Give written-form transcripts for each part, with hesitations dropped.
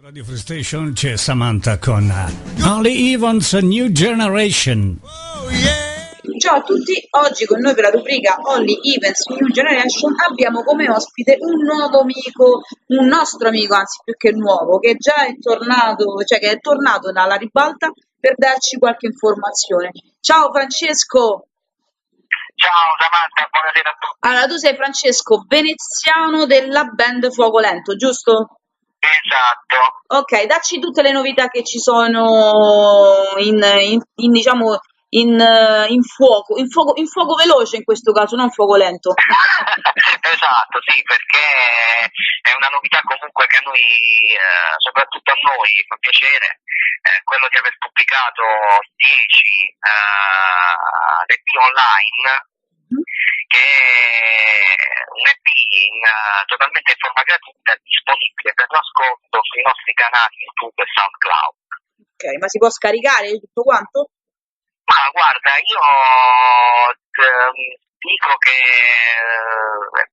Radio Free Station c'è Samantha con Holly Evans New Generation. Ciao a tutti, oggi con noi per la rubrica Holly Evans New Generation abbiamo come ospite un nuovo amico, un nostro amico, anzi più che nuovo, che già è tornato, cioè che è tornato dalla ribalta per darci qualche informazione. Ciao Francesco! Ciao Samantha, buonasera a tutti. Allora, tu sei Francesco Veneziano della band Fuoco Lento, giusto? Esatto. Ok, dacci tutte le novità che ci sono diciamo in fuoco veloce in questo caso, non fuoco lento. Esatto, sì, perché è una novità comunque che a noi, soprattutto a noi, fa piacere, quello di aver pubblicato 10 EP online, che è un EP totalmente in forma gratuita, disponibile per l'ascolto sui nostri canali YouTube e SoundCloud. Ok, ma si può scaricare tutto quanto? Ma guarda, io dico che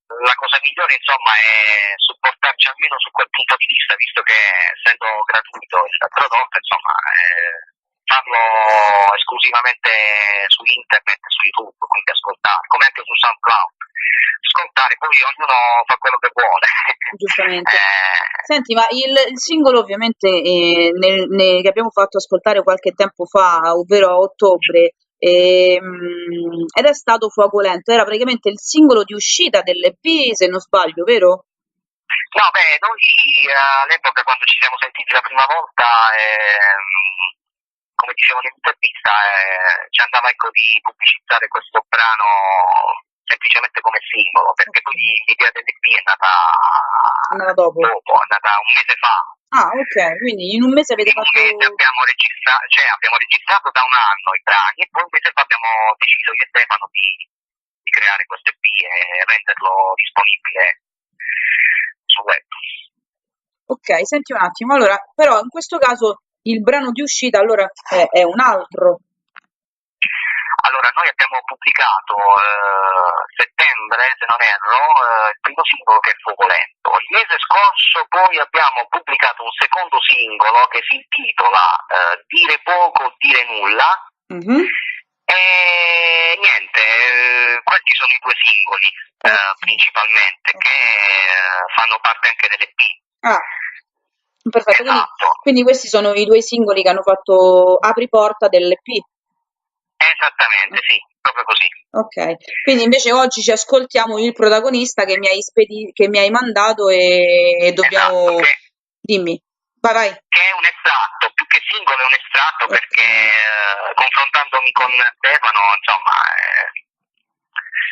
la cosa migliore insomma è supportarci almeno su quel punto di vista, visto che essendo gratuito il prodotto, insomma, farlo esclusivamente su internet, su YouTube, quindi ascoltare, come anche su SoundCloud. Ascoltare, poi ognuno fa quello che vuole. Giustamente. Senti, ma il singolo ovviamente che abbiamo fatto ascoltare qualche tempo fa, ovvero a ottobre, ed è stato Fuoco Lento, era praticamente il singolo di uscita dell'EP, se non sbaglio, vero? No, beh, noi all'epoca quando ci siamo sentiti la prima volta, come dicevo nell'intervista, ci andava ecco di pubblicizzare questo brano semplicemente come singolo, perché poi l'idea dell'EP è nata dopo, è nata un mese fa. Ah, ok, quindi in un mese avete fatto... abbiamo registrato da un anno i brani e poi un mese fa abbiamo deciso io e Stefano di creare questo EP e renderlo disponibile su web. Ok, senti un attimo, allora, però in questo caso il brano di uscita allora è un altro. Allora, noi abbiamo pubblicato settembre, se non erro, il primo singolo che è Fuoco Lento. Il mese scorso poi abbiamo pubblicato un secondo singolo che si intitola Dire poco, dire nulla. Mm-hmm. E niente, questi sono i due singoli principalmente che fanno parte anche dell'EP. Ah, perfetto, Esatto. quindi questi sono i due singoli che hanno fatto apriporta dell'EP. Esattamente, sì, proprio così. Ok, quindi invece oggi ci ascoltiamo il protagonista che mi hai mandato e dobbiamo... Esatto, Dimmi, vai. Che è un estratto, più che singolo è un estratto, perché confrontandomi con Stefano, insomma,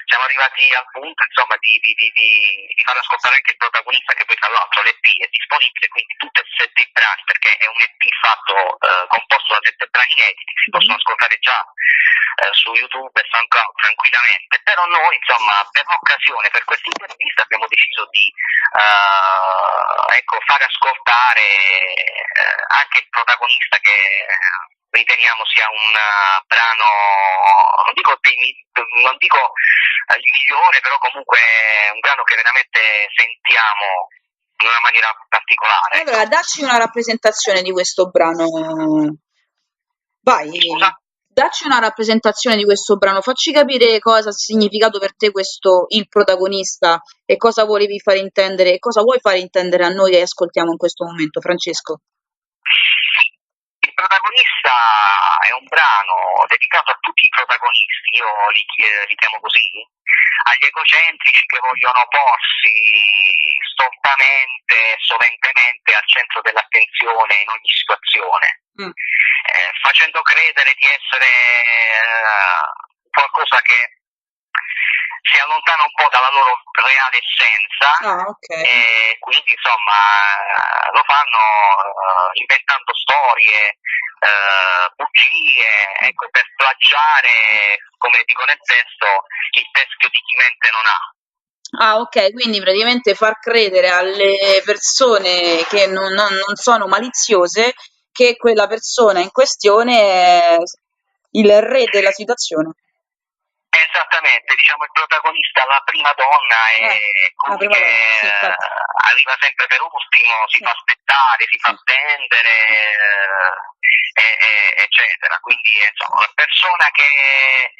siamo arrivati al punto insomma di far ascoltare anche il protagonista, che poi tra l'altro l'EP è disponibile, quindi tutti e 7 i brani, perché è un EP fatto composto da 7 brani inediti, si possono ascoltare già su YouTube e SoundCloud tranquillamente, però noi insomma per l'occasione, per questa intervista abbiamo deciso di fare ascoltare anche il protagonista, che riteniamo sia un brano, non dico il migliore, però comunque è un brano che veramente sentiamo in una maniera particolare. Allora, dacci una rappresentazione di questo brano. Vai. Scusa? Dacci una rappresentazione di questo brano, facci capire cosa ha significato per te questo, il protagonista, e cosa volevi fare intendere, e cosa vuoi fare intendere a noi che ascoltiamo in questo momento, Francesco. Il protagonista è un brano dedicato a tutti i protagonisti, io li chiamo così, agli egocentrici che vogliono porsi stoltamente, solentemente al centro dell'attenzione in ogni situazione, facendo credere di essere qualcosa che si allontana un po' dalla loro reale essenza. Okay. E quindi insomma lo fanno inventando storie, bugie, ecco, per plagiare, come dico nel testo, il teschio di chi mente non ha. Ah, ok, quindi praticamente far credere alle persone che non sono maliziose che quella persona in questione è il re della situazione. Esattamente, diciamo il protagonista, la prima donna, è colui prima che donna, sì, infatti. arriva sempre per ultimo, si fa aspettare, si fa attendere, eccetera. Quindi insomma, una persona che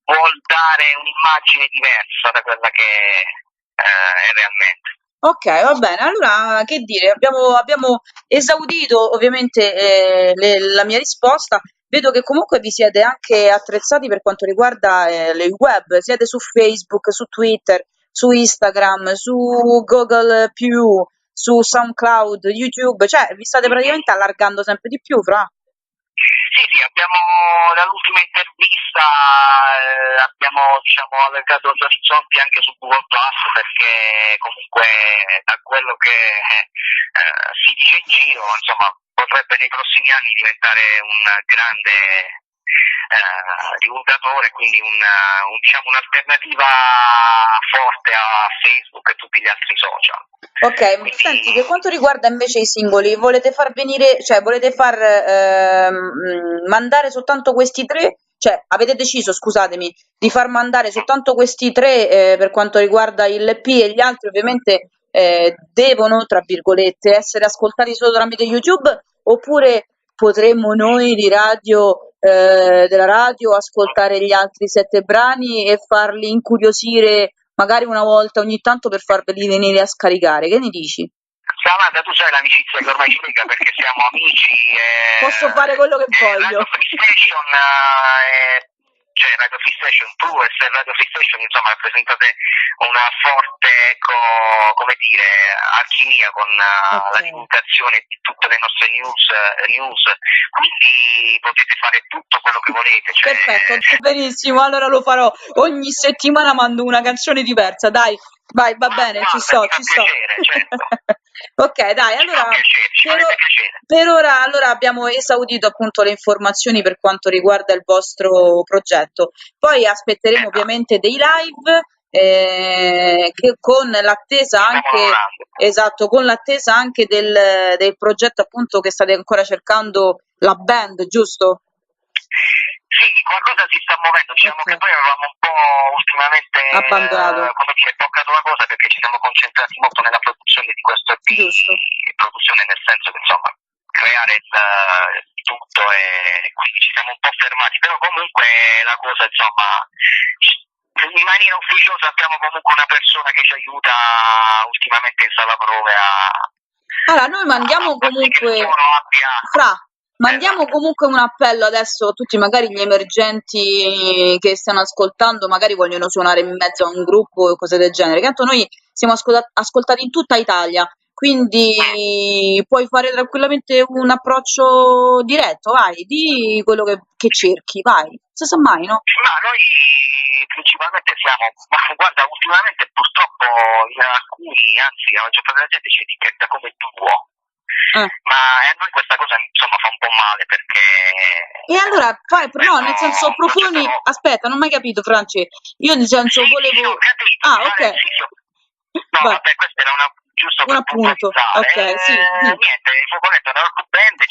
vuol dare un'immagine diversa da quella che è realmente. Ok, va bene. Allora, che dire, abbiamo esaudito ovviamente la mia risposta. Vedo che comunque vi siete anche attrezzati per quanto riguarda il web, siete su Facebook, su Twitter, su Instagram, su Google+, su SoundCloud, YouTube, cioè vi state praticamente allargando sempre di più, Fra. Sì, abbiamo dall'ultima intervista abbiamo diciamo allargato gli orizzonti anche su Google Plus, perché comunque da quello che si dice in giro, insomma, potrebbe nei prossimi anni diventare un grande divulgatore, quindi diciamo un'alternativa forte a Facebook e tutti gli altri social. Ok, Quindi, senti, per quanto riguarda invece i singoli, volete far venire, cioè volete far mandare soltanto questi tre? Cioè, avete deciso, scusatemi, di far mandare soltanto questi tre per quanto riguarda il EP, e gli altri ovviamente devono, tra virgolette, essere ascoltati solo tramite YouTube, oppure potremmo noi di della radio ascoltare gli altri 7 brani e farli incuriosire magari una volta ogni tanto per farveli venire a scaricare? Che ne dici? Samantha, tu sai l'amicizia che ormai ci lega perché siamo amici. Posso fare quello che voglio. Radio Free Station, cioè Radio Free Station, tu e Radio Free Station, insomma, rappresentate una forte, come dire, alchimia con la divulgazione di tutte le nostre news, quindi potete fare tutto quello che volete. Cioè... Perfetto, benissimo, allora lo farò. Ogni settimana mando una canzone diversa, dai. Vai, va bene, ci sto. Piacere, certo. Ok, dai, allora per ora allora abbiamo esaudito appunto le informazioni per quanto riguarda il vostro progetto. Poi aspetteremo ovviamente dei live che con l'attesa anche del progetto appunto che state ancora cercando la band, giusto? Sì, qualcosa si sta muovendo, diciamo che poi avevamo un po' ultimamente abbandonato, bloccato la cosa perché ci siamo concentrati molto nella produzione di questo EP, produzione nel senso che insomma creare il tutto, e quindi ci siamo un po' fermati, però comunque la cosa insomma in maniera ufficiosa abbiamo comunque una persona che ci aiuta ultimamente in sala prove allora noi mandiamo comunque mandiamo comunque un appello adesso a tutti magari gli emergenti che stanno ascoltando, magari vogliono suonare in mezzo a un gruppo o cose del genere, che tanto noi siamo ascoltati in tutta Italia, quindi puoi fare tranquillamente un approccio diretto, vai, di quello che cerchi, vai, non si sa mai, no? Ma noi principalmente guarda, ultimamente purtroppo in alcuni, anzi la maggior parte della gente ci etichetta come duo. Ma a noi questa cosa insomma fa un po' male perché... E allora fai, no, nel senso profoni... Aspetta, non ho mai capito, Franci. Io nel senso volevo... ok. No, vabbè, questo era giusto un appunto. Ok, sì. Niente, il Focoletto è una rock band in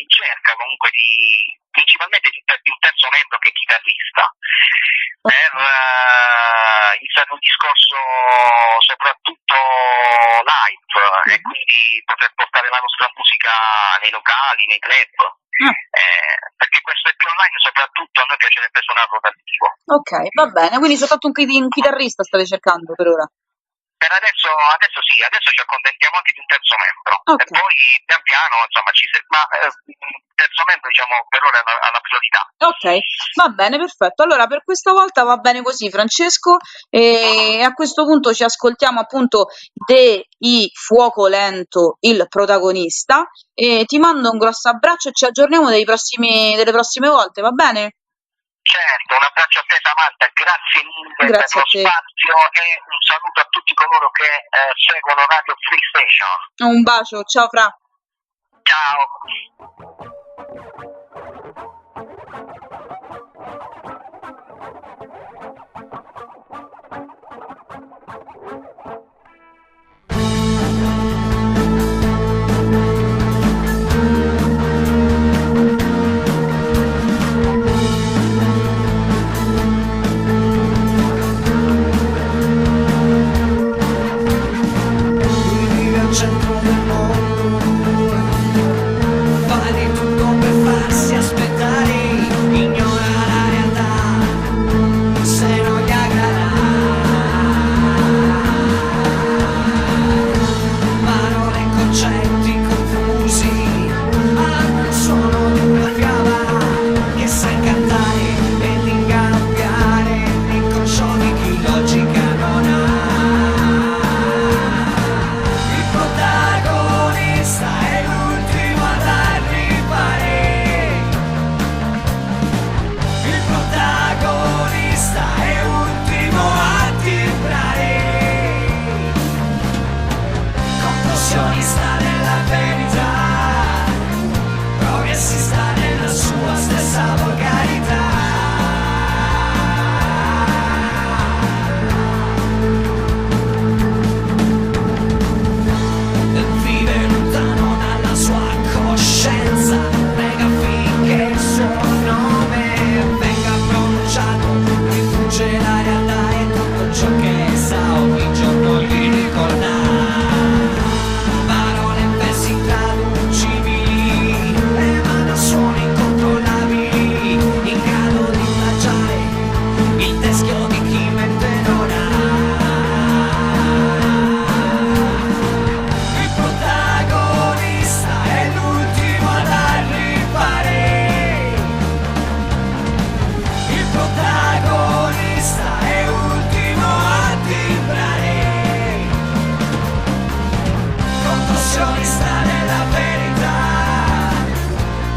cerca comunque principalmente di un terzo membro che è chitarrista, per iniziare un discorso soprattutto live, e quindi poter portare la nostra musica nei locali, nei club, perché questo è più online, soprattutto a noi piacerebbe suonarlo dal vivo. Ok, va bene, quindi soltanto un chitarrista state cercando per ora? Per adesso sì, adesso ci accontentiamo anche di un terzo membro, e poi pian piano insomma ma il terzo membro diciamo per ora ha la priorità. Ok, va bene, perfetto. Allora per questa volta va bene così, Francesco, e a questo punto ci ascoltiamo appunto dei Fuoco Lento, il protagonista, e ti mando un grosso abbraccio e ci aggiorniamo delle prossime volte, va bene? Certo, un abbraccio a te Samantha, grazie mille per lo spazio e un saluto a tutti coloro che seguono Radio Free Station. Un bacio, ciao Fra. Ciao. sta nella verità, progressista nella sua stessa volgarità. Vive lontano dalla sua coscienza, prega finché il suo nome venga pronunciato, rifugge la realtà e tutto ciò che sa ogni giorno gli ricorda. Parole e versi intraducibili, emana suoni incontrollabili, in grado di plagiare il teschio di chi mente non ha. Il protagonista è l'ultimo ad arrivare. Il protagonista è ultimo a timbrare. Contorsionista nella verità,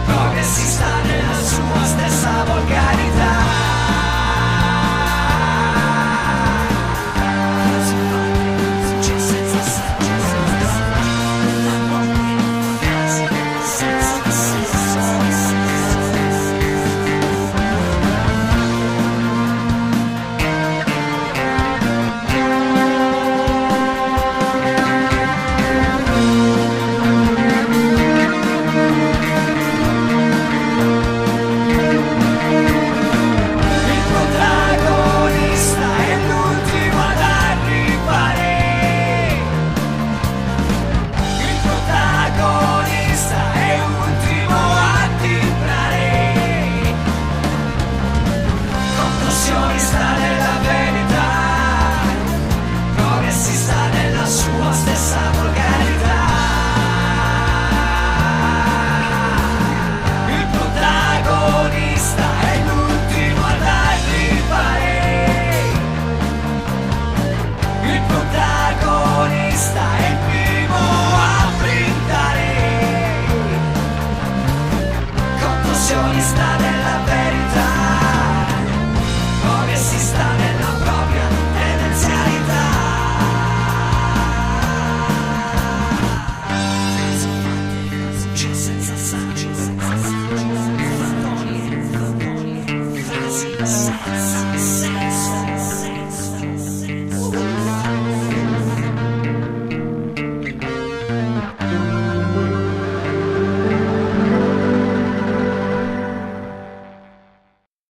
progressista nella sua stessa volgarità.